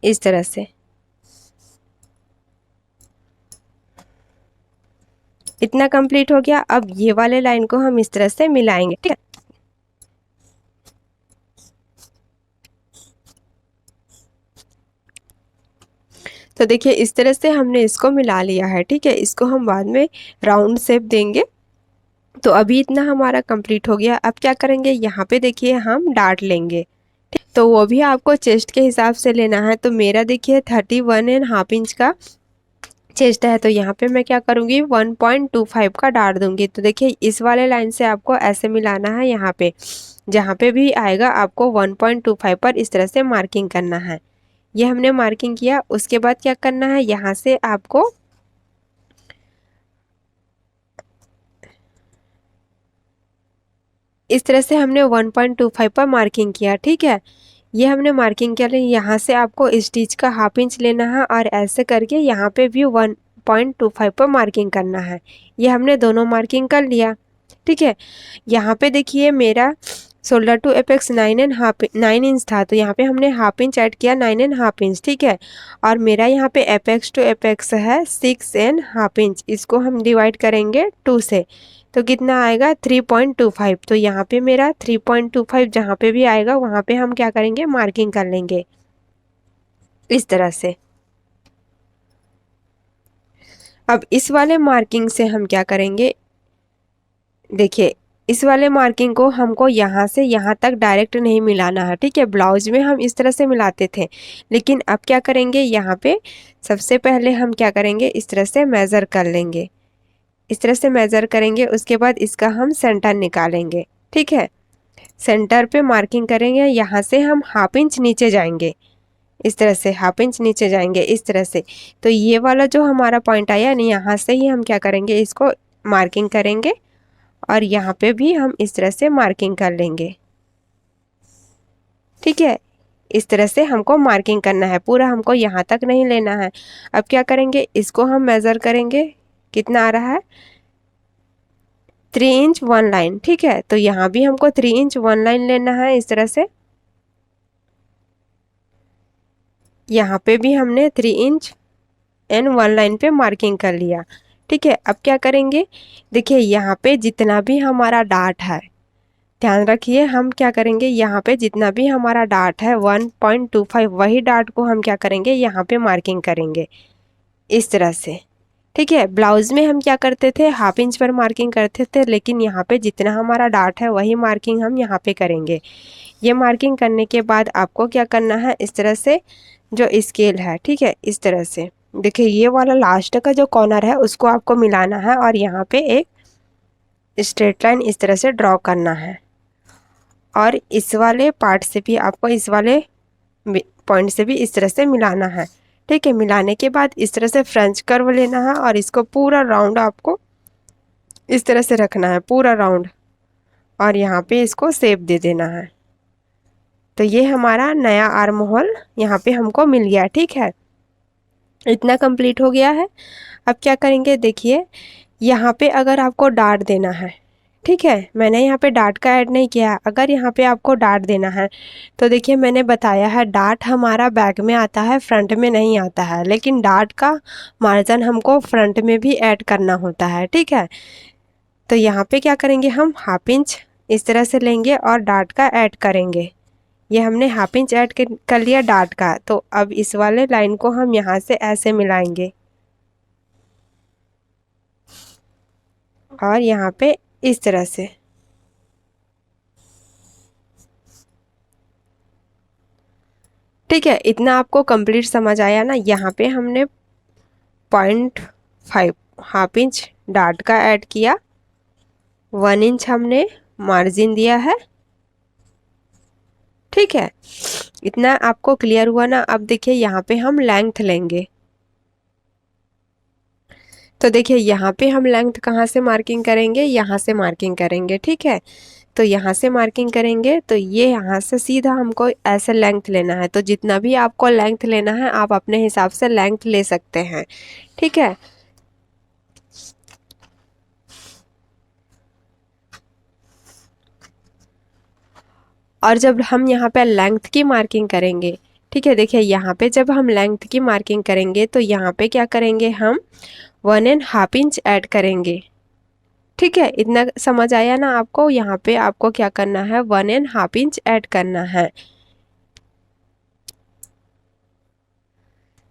इस तरह से। इतना कंप्लीट हो गया। अब ये वाले लाइन को हम इस तरह से मिलाएंगे। ठीक है, तो देखिए इस तरह से हमने इसको मिला लिया है। ठीक है, इसको हम बाद में राउंड शेप देंगे। तो अभी इतना हमारा कंप्लीट हो गया। अब क्या करेंगे, यहाँ पे देखिए हम डार्ट लेंगे। तो वो भी आपको चेस्ट के हिसाब से लेना है। तो मेरा देखिए 31.5 इंच का चेस्ट है। तो यहाँ पे मैं क्या करूँगी, 1.25 का डार्ट दूंगी। तो देखिए इस वाले लाइन से आपको ऐसे मिलाना है। यहाँ पे जहाँ पे भी आएगा आपको 1.25 पर इस तरह से मार्किंग करना है। ये हमने मार्किंग किया। उसके बाद क्या करना है, यहाँ से आपको इस तरह से हमने 1.25 पर मार्किंग किया। ठीक है, ये हमने मार्किंग किया। यहाँ से आपको स्टिच का 1/2 इंच लेना है और ऐसे करके यहाँ पे भी 1.25 पर मार्किंग करना है। ये हमने दोनों मार्किंग कर लिया। ठीक है, यहाँ पे देखिए मेरा शोल्डर टू एपेक्स 9 इंच था। तो यहाँ पे हमने 1/2 इंच ऐड किया, 9.5 इंच। ठीक है, और मेरा यहाँ पे एपेक्स टू एपेक्स है 6.5 इंच। इसको हम डिवाइड करेंगे 2 से। तो कितना आएगा 3.25। तो यहाँ पे मेरा 3.25 जहाँ पे भी आएगा वहाँ पे हम क्या करेंगे, मार्किंग कर लेंगे इस तरह से। अब इस वाले मार्किंग से हम क्या करेंगे, देखिए इस वाले मार्किंग को हमको यहाँ से यहाँ तक डायरेक्ट नहीं मिलाना है। ठीक है, ब्लाउज में हम इस तरह से मिलाते थे, लेकिन अब क्या करेंगे, यहाँ पे सबसे पहले हम क्या करेंगे, इस तरह से मेज़र कर लेंगे। इस तरह से मेज़र करेंगे, उसके बाद इसका हम सेंटर निकालेंगे। ठीक है, सेंटर पे मार्किंग करेंगे। यहाँ से हम 1/2 इंच नीचे जाएंगे, इस तरह से 1/2 इंच नीचे जाएंगे इस तरह से। तो ये वाला जो हमारा पॉइंट आया नहीं, यहाँ से ही हम क्या करेंगे, इसको मार्किंग करेंगे और यहाँ पे भी हम इस तरह से मार्किंग कर लेंगे। ठीक है, इस तरह से हमको मार्किंग करना है, पूरा हमको यहाँ तक नहीं लेना है। अब क्या करेंगे, इसको हम मेज़र करेंगे, कितना आ रहा है 3 इंच 1 लाइन। ठीक है, तो यहाँ भी हमको 3 इंच 1 लाइन लेना है इस तरह से। यहाँ पे भी हमने 3 इंच एन वन लाइन पे मार्किंग कर लिया। ठीक है, अब क्या करेंगे, देखिए यहाँ पे जितना भी हमारा डाट है, ध्यान रखिए, हम क्या करेंगे, यहाँ पे जितना भी हमारा डाट है 1.25 वही डाट को हम क्या करेंगे, यहाँ पे मार्किंग करेंगे इस तरह से। ठीक है, ब्लाउज में हम क्या करते थे, हाफ इंच पर मार्किंग करते थे, लेकिन यहाँ पे जितना हमारा डाट है वही मार्किंग हम यहाँ पे करेंगे। ये मार्किंग करने के बाद आपको क्या करना है, इस तरह से जो स्केल है, ठीक है, इस तरह से देखिए ये वाला लास्ट का जो कॉर्नर है उसको आपको मिलाना है और यहाँ पे एक स्ट्रेट लाइन इस तरह से ड्रॉ करना है। और इस वाले पार्ट से भी आपको इस वाले पॉइंट से भी इस तरह से मिलाना है। ठीक है, मिलाने के बाद इस तरह से फ्रेंच कर्व लेना है और इसको पूरा राउंड आपको इस तरह से रखना है, पूरा राउंड, और यहाँ पे इसको शेप दे देना है। तो ये हमारा नया आर्म होल यहाँ पे हमको मिल गया। ठीक है, इतना कंप्लीट हो गया है। अब क्या करेंगे, देखिए यहाँ पे अगर आपको डाट देना है, ठीक है, मैंने यहाँ पे डाट का ऐड नहीं किया। अगर यहाँ पे आपको डाट देना है तो देखिए मैंने बताया है डाट हमारा बैक में आता है, फ्रंट में नहीं आता है, लेकिन डाट का मार्जिन हमको फ्रंट में भी ऐड करना होता है। ठीक है, तो यहाँ पे क्या करेंगे, हम हाफ इंच इस तरह से लेंगे और डाट का ऐड करेंगे। ये हमने हाफ इंच ऐड कर लिया डाट का। तो अब इस वाले लाइन को हम यहाँ से ऐसे मिलाएंगे और यहाँ पे इस तरह से। ठीक है, इतना आपको कंप्लीट समझ आया ना। यहाँ पे हमने 0.5 हाफ इंच डाट का ऐड किया, 1 इंच हमने मार्जिन दिया है। ठीक है, इतना आपको क्लियर हुआ ना। अब देखिए यहाँ पे हम लेंथ लेंगे। तो देखिए यहाँ पे हम लेंथ कहाँ से मार्किंग करेंगे, यहाँ से मार्किंग करेंगे। ठीक है, तो यहाँ से मार्किंग करेंगे तो ये यहाँ से सीधा हमको ऐसे लेंथ लेना है। तो जितना भी आपको लेंथ लेना है आप अपने हिसाब से लेंथ ले सकते हैं। ठीक है, और जब हम यहाँ पे लेंथ की मार्किंग करेंगे, ठीक है, देखिए यहाँ पे जब हम लेंथ की मार्किंग करेंगे तो यहाँ पे क्या करेंगे, हम 1.5 इंच ऐड करेंगे। ठीक है, इतना समझ आया ना आपको। यहाँ पे आपको क्या करना है, 1.5 इंच ऐड करना है।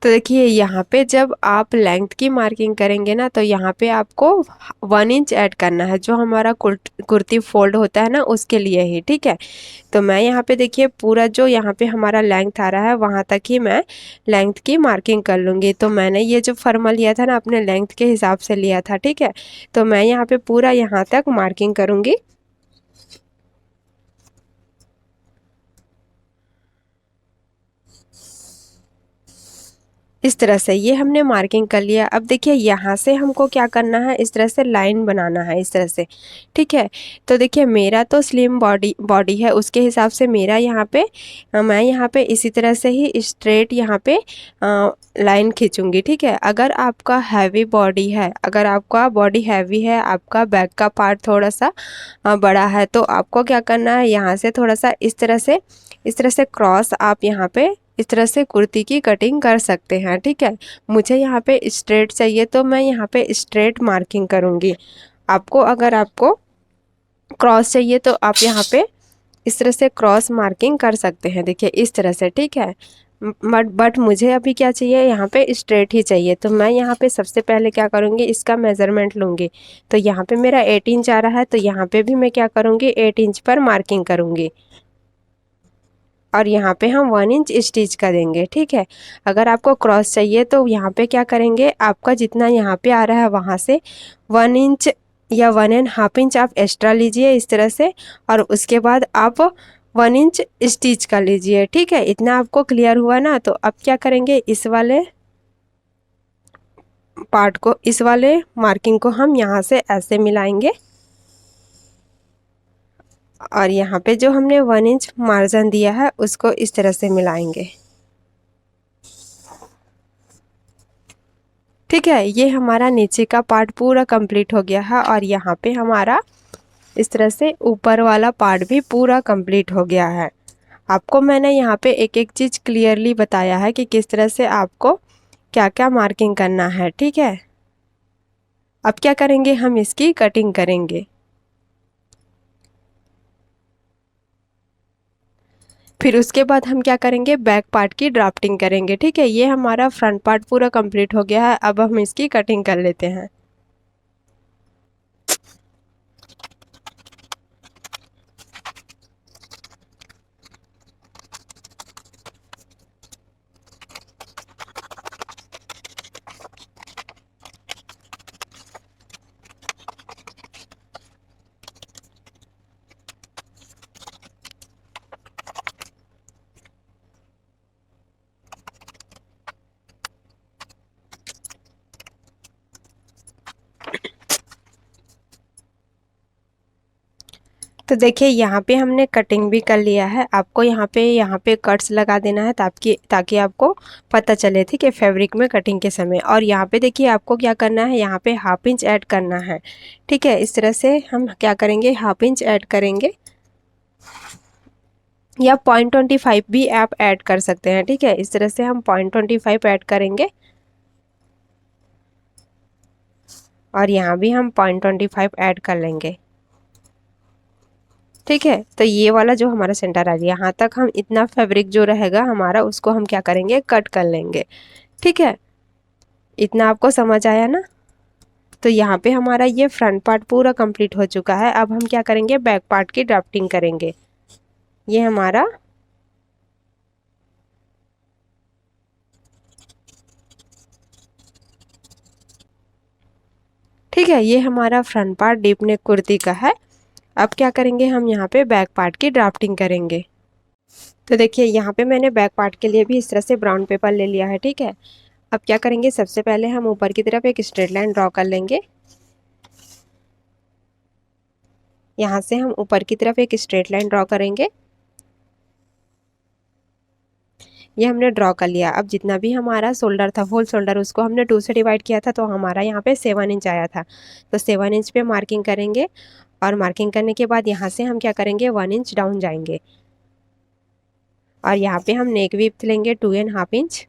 तो देखिए यहाँ पे जब आप लेंथ की मार्किंग करेंगे ना तो यहाँ पे आपको 1 इंच ऐड करना है, जो हमारा कुर्ती फोल्ड होता है ना उसके लिए ही। ठीक है, तो मैं यहाँ पे देखिए पूरा जो यहाँ पे हमारा लेंथ आ रहा है वहाँ तक ही मैं लेंथ की मार्किंग कर लूँगी। तो मैंने ये जो फॉर्मल लिया था ना अपने लेंथ के हिसाब से लिया था। ठीक है, तो मैं यहाँ पे पूरा यहाँ तक मार्किंग करूँगी। इस तरह से ये हमने मार्किंग कर लिया। अब देखिए यहाँ से हमको क्या करना है, इस तरह से लाइन बनाना है इस तरह से। ठीक है, तो देखिए मेरा तो स्लिम बॉडी है, उसके हिसाब से मेरा यहाँ पे मैं यहाँ पे इसी तरह से ही स्ट्रेट यहाँ पे लाइन खींचूंगी। ठीक है, अगर आपका हैवी बॉडी है, अगर आपका बॉडी हैवी है, आपका बैक का पार्ट थोड़ा सा बड़ा है, तो आपको क्या करना है, यहाँ से थोड़ा सा इस तरह से क्रॉस आप यहाँ पे इस तरह से कुर्ती की कटिंग कर सकते हैं। ठीक है, मुझे यहाँ पे स्ट्रेट चाहिए तो मैं यहाँ पे स्ट्रेट मार्किंग करूँगी। अगर आपको क्रॉस चाहिए तो आप यहाँ पे इस तरह से क्रॉस मार्किंग कर सकते हैं। देखिए इस तरह से। ठीक है, बट मुझे अभी क्या चाहिए, यहाँ पे स्ट्रेट ही चाहिए। तो मैं यहाँ पे सबसे पहले क्या करूँगी, इसका मेज़रमेंट लूँगी। तो यहाँ पे मेरा 8 इंच आ रहा है, तो यहाँ पे भी मैं क्या करूँगी, 8 इंच पर मार्किंग करूँगी और यहाँ पे हम 1 इंच स्टिच करेंगे। ठीक है, अगर आपको क्रॉस चाहिए तो यहाँ पे क्या करेंगे, आपका जितना यहाँ पे आ रहा है वहाँ से 1 इंच या 1.5 इंच आप एक्स्ट्रा लीजिए इस तरह से, और उसके बाद आप 1 इंच स्टिच कर लीजिए। ठीक है, इतना आपको क्लियर हुआ ना। तो अब क्या करेंगे, इस वाले पार्ट को, इस वाले मार्किंग को हम यहाँ से ऐसे मिलाएंगे और यहाँ पे जो हमने 1 इंच मार्जिन दिया है उसको इस तरह से मिलाएंगे। ठीक है, ये हमारा नीचे का पार्ट पूरा कंप्लीट हो गया है और यहाँ पे हमारा इस तरह से ऊपर वाला पार्ट भी पूरा कंप्लीट हो गया है। आपको मैंने यहाँ पे एक एक चीज़ क्लियरली बताया है कि किस तरह से आपको क्या क्या मार्किंग करना है, ठीक है। अब क्या करेंगे, हम इसकी कटिंग करेंगे। फिर उसके बाद हम क्या करेंगे, बैक पार्ट की ड्राफ्टिंग करेंगे, ठीक है। ये हमारा फ्रंट पार्ट पूरा कंप्लीट हो गया है। अब हम इसकी कटिंग कर लेते हैं। तो देखिए यहाँ पे हमने कटिंग भी कर लिया है। आपको यहाँ पे कट्स लगा देना है ताकि ताकि आपको पता चले, ठीक है, फैब्रिक में कटिंग के समय। और यहाँ पे देखिए आपको क्या करना है, यहाँ पे हाफ इंच ऐड करना है, ठीक है। इस तरह से हम क्या करेंगे, हाफ इंच ऐड करेंगे, या 0.25 भी आप ऐड कर सकते हैं, ठीक है। इस तरह से हम 0.25 ऐड करेंगे, और यहाँ भी हम 0.25 ऐड कर लेंगे, ठीक है। तो ये वाला जो हमारा सेंटर आ गया, यहाँ तक हम इतना फैब्रिक जो रहेगा हमारा, उसको हम क्या करेंगे, कट कर लेंगे, ठीक है। इतना आपको समझ आया ना। तो यहाँ पे हमारा ये फ्रंट पार्ट पूरा कंप्लीट हो चुका है। अब हम क्या करेंगे, बैक पार्ट की ड्राफ्टिंग करेंगे। ये हमारा ठीक है, ये हमारा front part deep neck kurti का है। अब क्या करेंगे, हम यहाँ पे बैक पार्ट की ड्राफ्टिंग करेंगे। तो देखिए यहाँ पे मैंने बैक पार्ट के लिए भी इस तरह से ब्राउन पेपर ले लिया है, ठीक है। अब क्या करेंगे, सबसे पहले हम ऊपर की तरफ एक स्ट्रेट लाइन ड्रॉ कर लेंगे। यहाँ से हम ऊपर की तरफ एक स्ट्रेट लाइन ड्रॉ करेंगे। ये हमने ड्रॉ कर लिया। अब जितना भी हमारा शोल्डर था, होल शोल्डर, उसको हमने 2 से डिवाइड किया था, तो हमारा यहाँ पे 7 इंच आया था। तो 7 इंच पे मार्किंग करेंगे, और मार्किंग करने के बाद यहाँ से हम क्या करेंगे, 1 इंच डाउन जाएंगे, और यहाँ पे हम नेक विड्थ लेंगे 2.5 इंच,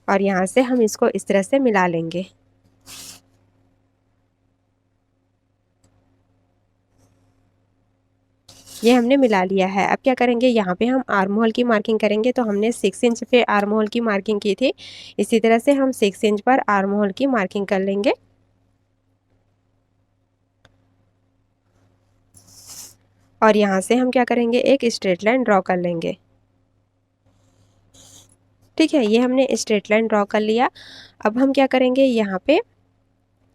और यहाँ से हम इसको इस तरह से मिला लेंगे। ये हमने मिला लिया है। अब क्या करेंगे, यहाँ पे हम आर्म होल की मार्किंग करेंगे। तो हमने 6 इंच पे आर्म होल की मार्किंग की थी, इसी तरह से हम 6 इंच पर आर्म होल की मार्किंग कर लेंगे। और यहाँ से हम क्या करेंगे, एक स्ट्रेट लाइन ड्रॉ कर लेंगे, ठीक है। ये हमने स्ट्रेट लाइन ड्रॉ कर लिया। अब हम क्या करेंगे, यहाँ पे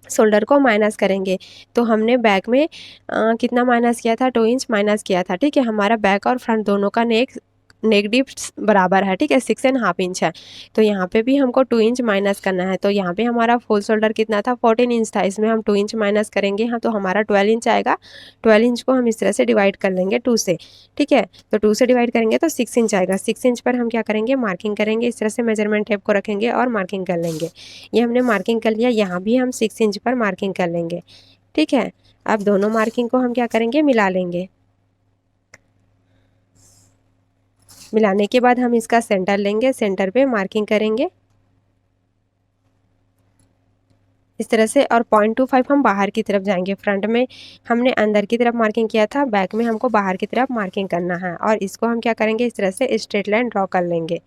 शोल्डर को माइनस करेंगे। तो हमने बैक में कितना माइनस किया था, 2 इंच माइनस किया था, ठीक है। हमारा बैक और फ्रंट दोनों का नेक डीप बराबर है, ठीक है, 6.5 इंच है। तो यहाँ पे भी हमको 2 इंच माइनस करना है। तो यहाँ पे हमारा फुल शोल्डर कितना था, 14 इंच था, इसमें हम 2 इंच माइनस करेंगे, हाँ, तो हमारा 12 इंच आएगा। 12 इंच को हम इस तरह से डिवाइड कर लेंगे 2 से, ठीक है। तो 2 से डिवाइड करेंगे तो 6 इंच आएगा। 6 इंच पर हम क्या करेंगे, मार्किंग करेंगे, इस तरह से मेजरमेंट टेप को रखेंगे और मार्किंग कर लेंगे। ये हमने मार्किंग कर लिया। यहाँ भी हम 6 इंच पर मार्किंग कर लेंगे, ठीक है। अब दोनों मार्किंग को हम क्या करेंगे, मिला लेंगे। मिलाने के बाद हम इसका सेंटर लेंगे, सेंटर पे मार्किंग करेंगे इस तरह से, और 0.25 हम बाहर की तरफ जाएंगे। फ्रंट में हमने अंदर की तरफ मार्किंग किया था, बैक में हमको बाहर की तरफ मार्किंग करना है। और इसको हम क्या करेंगे, इस तरह से स्ट्रेट लाइन ड्रॉ कर लेंगे,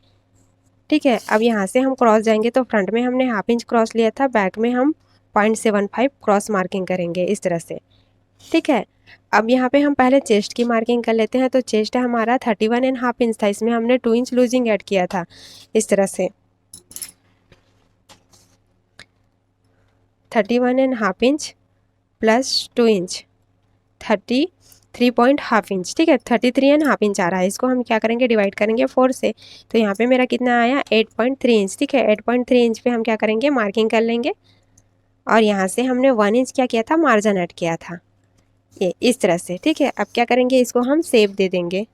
ठीक है। अब यहाँ से हम क्रॉस जाएंगे। तो फ्रंट में हमने हाफ इंच क्रॉस लिया था, बैक में हम 0.75 क्रॉस मार्किंग करेंगे इस तरह से, ठीक है। अब यहाँ पे हम पहले चेस्ट की मार्किंग कर लेते हैं। तो चेस्ट हमारा 31.5 इंच था, इसमें हमने 2 इंच लूजिंग ऐड किया था इस तरह से, 31.5 इंच प्लस 2 इंच, 33.5 इंच, ठीक है। 33.5 इंच आ रहा है। इसको हम क्या करेंगे, डिवाइड करेंगे 4 से। तो यहाँ पे मेरा कितना आया, 8.3 इंच, ठीक है। 8.3 इंच पे हम क्या करेंगे, मार्किंग कर लेंगे। और यहाँ से हमने 1 इंच क्या किया था, मार्जिन ऐड किया था, ये इस तरह से, ठीक है। अब क्या करेंगे, इसको हम शेप दे देंगे।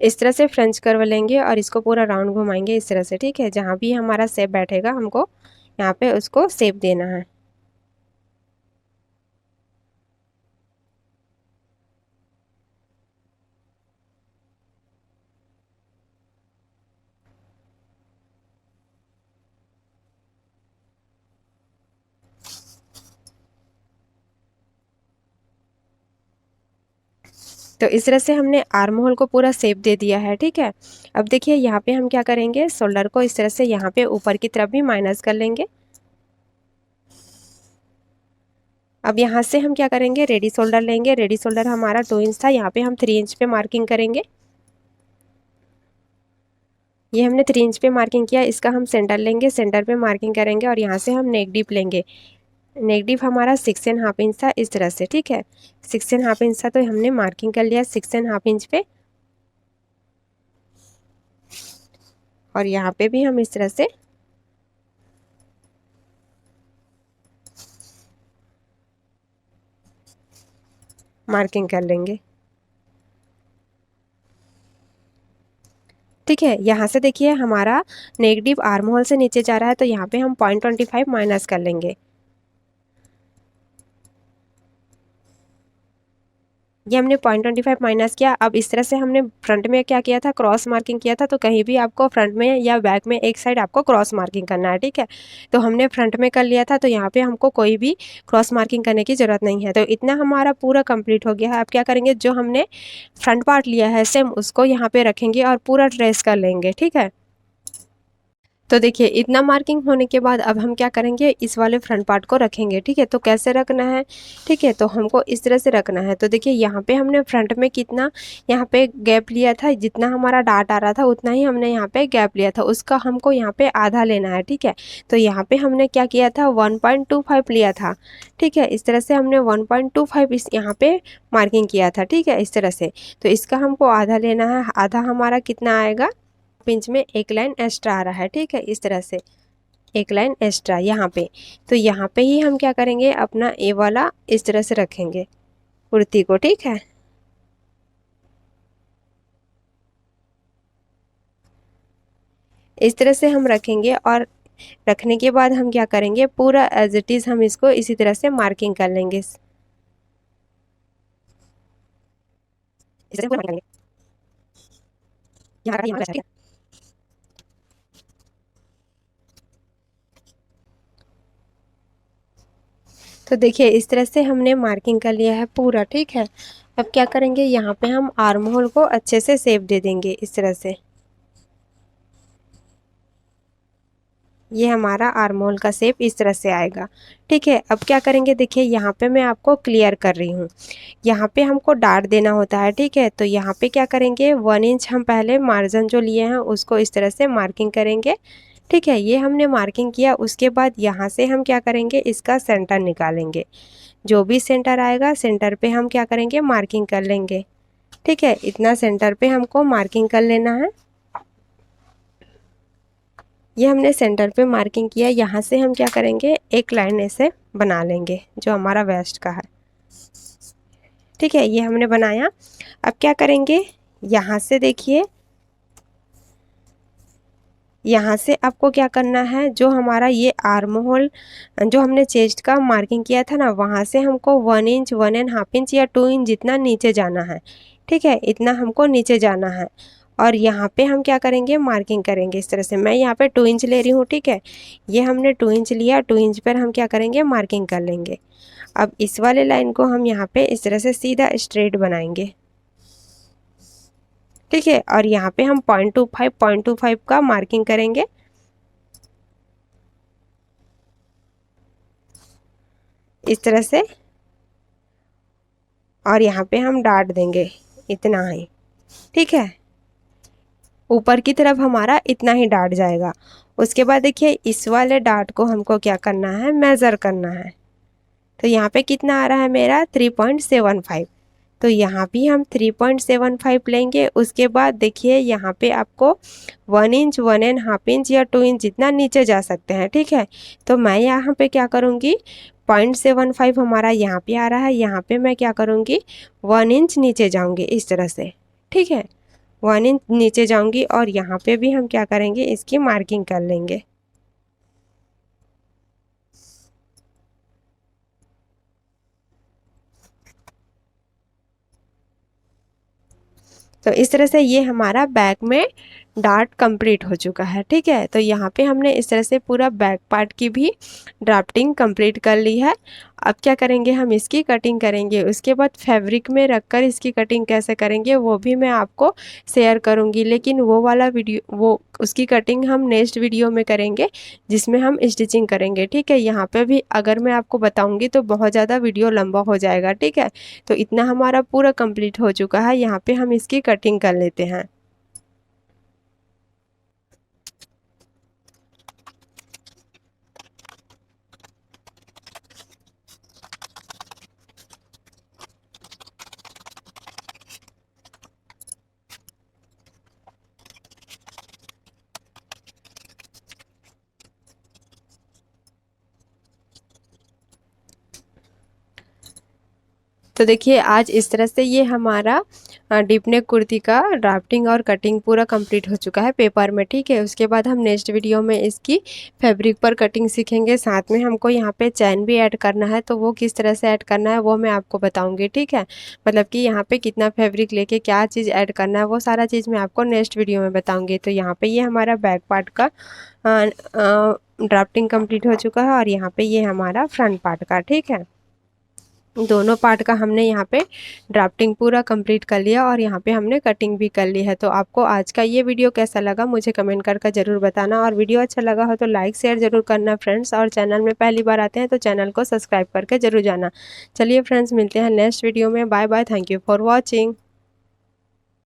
इस तरह से फ्रेंच कर्व लेंगे और इसको पूरा राउंड घुमाएंगे इस तरह से, ठीक है। जहाँ भी हमारा शेप बैठेगा हमको यहाँ पे उसको शेप देना है। तो इस तरह से हमने आर्म होल को पूरा शेप दे दिया है, ठीक है। अब देखिए यहाँ पे हम क्या करेंगे, शोल्डर को इस तरह से यहाँ पे ऊपर की तरफ भी माइनस कर लेंगे। अब यहाँ से हम क्या करेंगे, रेडी शोल्डर लेंगे। रेडी शोल्डर हमारा 2 इंच था, यहाँ पे हम 3 इंच पे मार्किंग करेंगे। ये हमने 3 इंच पे मार्किंग किया, इसका हम सेंटर लेंगे, सेंटर पे मार्किंग करेंगे और यहाँ से हम नेक डीप लेंगे। नेक डीप हमारा 6.5 इंच था, इस तरह से, ठीक है। 6.5 इंच था तो हमने मार्किंग कर लिया 6.5 इंच पे, और यहाँ पे भी हम इस तरह से मार्किंग कर लेंगे, ठीक है। यहाँ से देखिए हमारा नेक डीप आर्म होल से नीचे जा रहा है, तो यहाँ पे हम 0.25 माइनस कर लेंगे। ये हमने 0.25 माइनस किया। अब इस तरह से हमने फ्रंट में क्या किया था, क्रॉस मार्किंग किया था। तो कहीं भी आपको फ्रंट में या बैक में एक साइड आपको क्रॉस मार्किंग करना है, ठीक है। तो हमने फ्रंट में कर लिया था, तो यहाँ पे हमको कोई भी क्रॉस मार्किंग करने की ज़रूरत नहीं है। तो इतना हमारा पूरा कंप्लीट हो गया है। अब क्या करेंगे, जो हमने फ्रंट पार्ट लिया है सेम उसको यहाँ पे रखेंगे और पूरा ट्रेस कर लेंगे, ठीक है। तो देखिए इतना मार्किंग होने के बाद अब हम क्या करेंगे, इस वाले फ्रंट पार्ट को रखेंगे, ठीक है। तो कैसे रखना है, ठीक है, तो हमको इस तरह से रखना है। तो देखिए यहाँ पे हमने फ्रंट में कितना यहाँ पे गैप लिया था, जितना हमारा डार्ट आ रहा था उतना ही हमने यहाँ पे गैप लिया था, उसका हमको यहाँ पे आधा लेना है, ठीक है। तो यहाँ पे हमने क्या किया था, 1.25 लिया था, ठीक है। इस तरह से हमने 1.25 इस यहाँ पे मार्किंग किया था, ठीक है, इस तरह से। तो इसका हमको आधा लेना है। आधा हमारा कितना आएगा, इंच में एक लाइन एक्स्ट्रा आ रहा है, ठीक है, इस तरह से एक लाइन एक्स्ट्रा यहाँ पे। तो यहाँ पे ही हम क्या करेंगे, अपना ए वाला इस तरह से रखेंगे कुर्ती को, ठीक है। इस तरह से हम रखेंगे और रखने के बाद हम क्या करेंगे, पूरा एज इट इज़ हम इसको इसी तरह से मार्किंग कर लेंगे। इस तरह से पूरा मार्किंग करेंगे। यहाँ का, तो देखिए इस तरह से हमने मार्किंग कर लिया है पूरा, ठीक है। अब क्या करेंगे, यहाँ पे हम आर्म होल को अच्छे से शेप दे देंगे इस तरह से। ये हमारा आर्म होल का शेप इस तरह से आएगा, ठीक है। अब क्या करेंगे, देखिए यहाँ पे मैं आपको क्लियर कर रही हूँ, यहाँ पे हमको डार्ट देना होता है, ठीक है। तो यहाँ पे क्या करेंगे, 1 इंच हम पहले मार्जिन जो लिए हैं उसको इस तरह से मार्किंग करेंगे, ठीक है। ये हमने मार्किंग किया, उसके बाद यहाँ से हम क्या करेंगे, इसका सेंटर निकालेंगे। जो भी सेंटर आएगा सेंटर पे हम क्या करेंगे, मार्किंग कर लेंगे, ठीक है। इतना सेंटर पे हमको मार्किंग कर लेना है। ये हमने सेंटर पे मार्किंग किया। यहाँ से हम क्या करेंगे, एक लाइन ऐसे बना लेंगे जो हमारा वेस्ट का है, ठीक है। ये हमने बनाया। अब क्या करेंगे, यहाँ से देखिए, यहाँ से आपको क्या करना है, जो हमारा ये आर्म होल जो हमने चेस्ट का मार्किंग किया था ना, वहाँ से हमको 1 इंच 1.5 इंच या 2 इंच जितना नीचे जाना है, ठीक है। इतना हमको नीचे जाना है और यहाँ पे हम क्या करेंगे, मार्किंग करेंगे इस तरह से। मैं यहाँ पे 2 इंच ले रही हूँ, ठीक है। ये हमने 2 इंच लिया, 2 इंच पर हम क्या करेंगे, मार्किंग कर लेंगे। अब इस वाले लाइन को हम यहाँ पे इस तरह से सीधा स्ट्रेट बनाएंगे, ठीक है। और यहाँ पे हम 0.25 का मार्किंग करेंगे, इस तरह से। और यहाँ पे हम डार्ट देंगे इतना ही, ठीक है। ऊपर की तरफ हमारा इतना ही डार्ट जाएगा। उसके बाद देखिए इस वाले डार्ट को हमको क्या करना है, मेज़र करना है। तो यहाँ पे कितना आ रहा है मेरा, 3.75। तो यहाँ भी हम 3.75 लेंगे। उसके बाद देखिए यहाँ पे आपको 1 इंच 1.5 इंच या 2 इंच जितना नीचे जा सकते हैं, ठीक है। तो मैं यहाँ पे क्या करूँगी, 0.75 हमारा यहाँ पे आ रहा है, यहाँ पे मैं क्या करूँगी, 1 इंच नीचे जाऊँगी इस तरह से, ठीक है। 1 इंच नीचे जाऊँगी और यहाँ पे भी हम क्या करेंगे, इसकी मार्किंग कर लेंगे। तो इस तरह से ये हमारा बैक में डार्ट कंप्लीट हो चुका है। ठीक है, तो यहाँ पे हमने इस तरह से पूरा बैक पार्ट की भी ड्राफ्टिंग कंप्लीट कर ली है। अब क्या करेंगे, हम इसकी कटिंग करेंगे। उसके बाद फैब्रिक में रखकर इसकी कटिंग कैसे करेंगे वो भी मैं आपको शेयर करूँगी, लेकिन वो वाला वीडियो, वो उसकी कटिंग हम नेक्स्ट वीडियो में करेंगे जिसमें हम स्टिचिंग करेंगे। ठीक है, यहाँ पे भी अगर मैं आपको बताऊँगी तो बहुत ज़्यादा वीडियो लंबा हो जाएगा। ठीक है, तो इतना हमारा पूरा कंप्लीट हो चुका है। यहाँ पे हम इसकी कटिंग कर लेते हैं। तो देखिए आज इस तरह से ये हमारा डीप नेक कुर्ती का ड्राफ्टिंग और कटिंग पूरा कंप्लीट हो चुका है पेपर में। ठीक है, उसके बाद हम नेक्स्ट वीडियो में इसकी फैब्रिक पर कटिंग सीखेंगे। साथ में हमको यहाँ पे चैन भी ऐड करना है, तो वो किस तरह से ऐड करना है वो मैं आपको बताऊंगी। ठीक है, मतलब कि यहाँ पे कितना फैब्रिक लेके क्या चीज़ ऐड करना है वो सारा चीज़ मैं आपको नेक्स्ट वीडियो में बताऊँगी। तो यहाँ पर ये हमारा बैक पार्ट का ड्राफ्टिंग कंप्लीट हो चुका है और यहाँ पर ये हमारा फ्रंट पार्ट का। ठीक है, दोनों पार्ट का हमने यहाँ पे ड्राफ्टिंग पूरा कंप्लीट कर लिया और यहाँ पे हमने कटिंग भी कर ली है। तो आपको आज का ये वीडियो कैसा लगा मुझे कमेंट करके ज़रूर बताना, और वीडियो अच्छा लगा हो तो लाइक शेयर ज़रूर करना फ्रेंड्स, और चैनल में पहली बार आते हैं तो चैनल को सब्सक्राइब करके ज़रूर जाना। चलिए फ्रेंड्स, मिलते हैं नेक्स्ट वीडियो में। Bye bye, thank you for watching.